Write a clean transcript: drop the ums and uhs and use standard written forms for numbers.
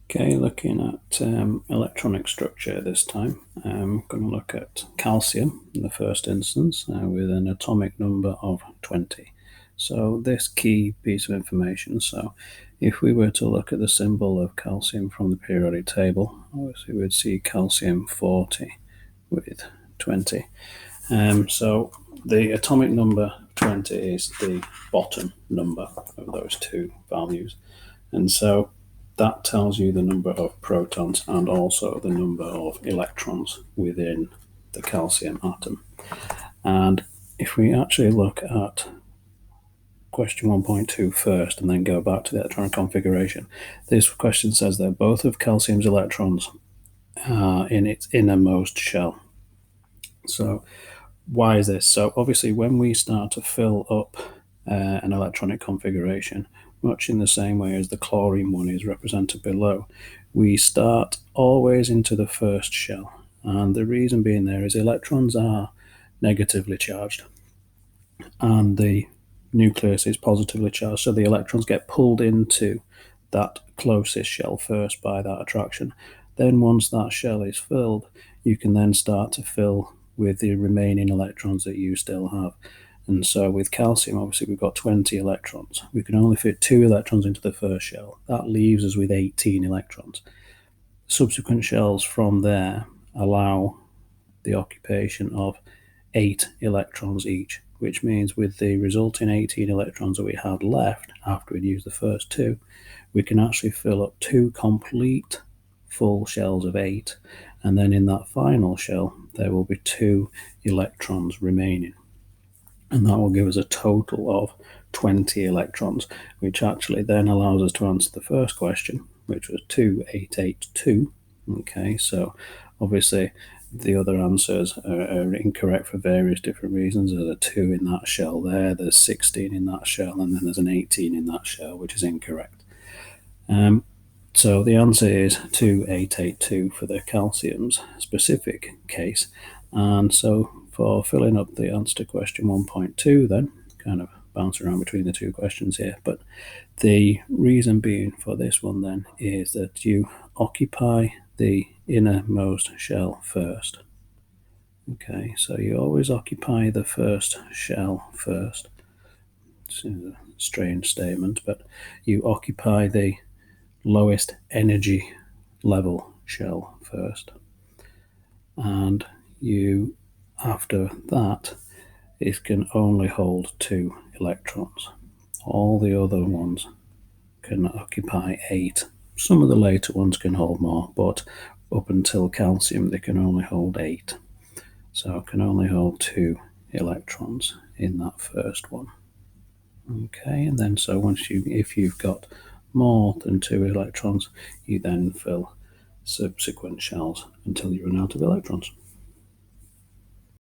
Okay, looking at electronic structure this time. I'm going to look at calcium in the first instance with an atomic number of 20. So this key piece of information, so if we were to look at the symbol of calcium from the periodic table, obviously we'd see calcium 40 with 20. So the atomic number 20 is the bottom number of those two values. And so that tells you the number of protons and also the number of electrons within the calcium atom. And if we actually look at question 1.2 first and then go back to the electron configuration, this question says that both of calcium's electrons are in its innermost shell. So why is this? So obviously when we start to fill up an electronic configuration, much in the same way as the chlorine one is represented below, we start always into the first shell. And the reason being there is electrons are negatively charged and the nucleus is positively charged. So the electrons get pulled into that closest shell first by that attraction. Then once that shell is filled, you can then start to fill with the remaining electrons that you still have. And so with calcium, obviously we've got 20 electrons. We can only fit 2 electrons into the first shell. That leaves us with 18 electrons. Subsequent shells from there allow the occupation of 8 electrons each, which means with the resulting 18 electrons that we had left after we'd used the first 2, we can actually fill up 2 complete full shells of 8, and then in that final shell there will be 2 electrons remaining, and that will give us a total of 20 electrons, which actually then allows us to answer the first question, which was 2882. Okay, so obviously the other answers are incorrect for various different reasons. There's a 2 in that shell there's 16 in that shell, and then there's an 18 in that shell, which is incorrect. So the answer is 2882 for the calcium's specific case. And so for filling up the answer to question 1.2 then, kind of bounce around between the two questions here, but the reason being for this one then is that you occupy the innermost shell first. Okay, so you always occupy the first shell first. It's a strange statement, but you occupy the lowest energy level shell first. And you, after that, it can only hold 2 electrons. All the other ones can occupy 8. Some of the later ones can hold more, but up until calcium they can only hold 8. So it can only hold 2 electrons in that first one. Okay, and then so if you've got more than 2 electrons, you then fill subsequent shells until you run out of electrons.